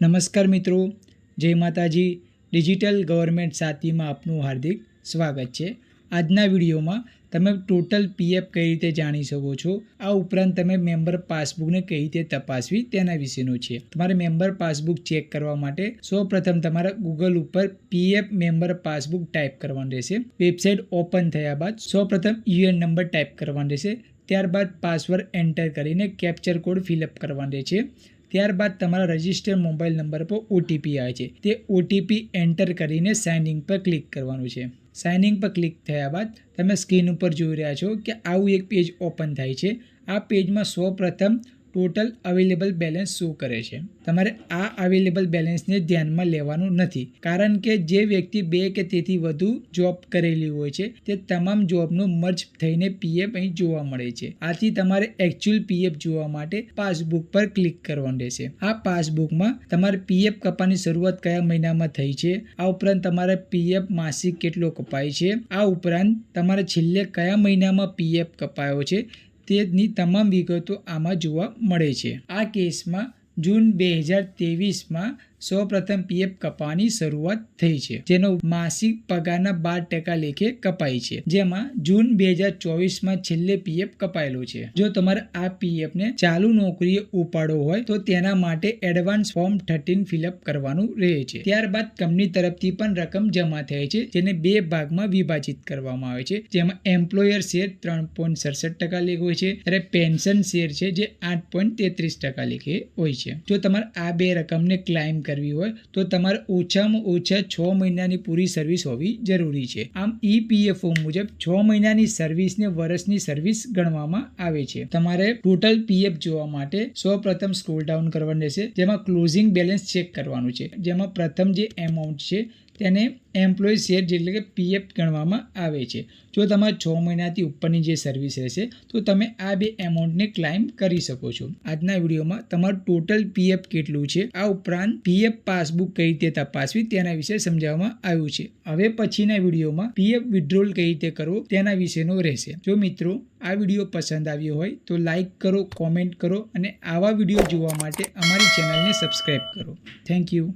નમસ્કાર મિત્રો, જય માતાજી. ડિજિટલ ગવર્મેન્ટ સાથીમાં આપનું હાર્દિક સ્વાગત છે. આજના વિડીયોમાં તમે ટોટલ પીએફ કઈ રીતે જાણી શકો છો, આ ઉપરાંત તમે મેમ્બર પાસબુકને કઈ રીતે તપાસવી તેના વિશેનું છે. તમારે મેમ્બર પાસબુક ચેક કરવા માટે સૌપ્રથમ તમારા ગૂગલ ઉપર પીએફ મેમ્બર પાસબુક ટાઈપ કરવાનું રહેશે. વેબસાઇટ ઓપન થયા બાદ સૌપ્રથમ યુએન નંબર ટાઈપ કરવાનો રહેશે. ત્યારબાદ પાસવર્ડ એન્ટર કરીને કેપ્ચર કોડ ફિલઅપ કરવાનો રહેશે. ત્યારબાદ તમારા રજિસ્ટર મોબાઈલ નંબર પર ઓટીપી આવે છે, તે ઓટીપી એન્ટર કરીને સાઇન ઇન પર ક્લિક કરવાનું છે. સાઇન ઇન પર ક્લિક થયા બાદ તમે સ્ક્રીન ઉપર જોઈ રહ્યા છો કે આવું એક પેજ ઓપન થાય છે. આ પેજમાં સૌપ્રથમ ટોટલ અવેલેબલ બેલેન્સ શો કરે છે. તમારે આ અવેલેબલ બેલેન્સને ધ્યાનમાં લેવાનું નથી, કારણ કે જે વ્યક્તિ 2 કે તેથી વધુ જોબ કરેલી હોય છે તે તમામ જોબનું મર્જ થઈને પીએફ અહીં જોવા મળે છે. આથી તમારે એકચ્યુઅલ પીએફ જોવા માટે પાસબુક પર ક્લિક કરવાનું રહેશે. આ પાસબુકમાં તમારે પીએફ કપાની શરૂઆત કયા મહિનામાં થઈ છે, આ ઉપરાંત તમારે પીએફ માસિક કેટલો કપાય છે, આ ઉપરાંત તમારે છેલ્લે કયા મહિનામાં પીએફ કપાયો છે તેની તમામ વિગતો આમાં જોવા મળે છે. આ કેસમાં જૂન 2023માં સૌપ્રથમ પીએફ કપાવાની શરૂઆત થઈ છે, જેનો માસિક પગારના 12% લેખે કપાય છે, જેમાં જૂન 2024માં છેલ્લે પીએફ કપાયેલો છે. જો તમારે આ પીએફને ચાલુ નોકરીએ ઉપાડવો હોય તો તેના માટે એડવાન્સ ફોર્મ 13 ફિલઅપ કરવાનું રહે છે. ત્યારબાદ કંપની તરફથી પણ રકમ જમા થાય છે, જેને 2 ભાગમાં વિભાજિત કરવામાં આવે છે, જેમાં એમ્પ્લોયર શેર 3.67% લેખે હોય છે, ત્યારે પેન્શન શેર છે જે 8.33% લેખે હોય છે. જો તમારે આ 2 રકમને ક્લાઇમ કરવી હોય તો તમારે ઓછામાં ઓછા 6 મહિનાની પૂરી સર્વિસ હોવી જરૂરી છે. આમ ઈપીએફઓ મુજબ 6 મહિનાની સર્વિસને વર્ષની સર્વિસ ગણવામાં આવે છે. તમારે ટોટલ પીએફ જોવા માટે સૌપ્રથમ સ્ક્રોલ ડાઉન કરવાનું રહેશે, જેમાં ક્લોઝિંગ બેલેન્સ ચેક કરવાનું છે, જેમાં પ્રથમ જે એમાઉન્ટ છે તેને એમ્પ્લોય શેર એટલે કે પીએફ ગણવામાં આવે છે. જો તમારે 6 મહિનાથી ઉપરની જે સર્વિસ રહેશે તો તમે આ 2 એમાઉન્ટને ક્લાઇમ કરી શકો છો. આજના વિડીયોમાં તમારું ટોટલ પીએફ કેટલું છે, આ ઉપરાંત પીએફ પાસબુક કઈ રીતે તપાસવી તેના વિશે સમજાવવામાં આવ્યું છે. હવે પછીના વિડીયોમાં પીએફ વિથડ્રોલ કઈ રીતે કરવો તેના વિશેનો રહેશે. જો મિત્રો આ વિડીયો પસંદ આવ્યો હોય તો લાઇક કરો, કોમેન્ટ કરો અને આવા વિડીયો જોવા માટે અમારી ચેનલને સબસ્ક્રાઇબ કરો. Thank you.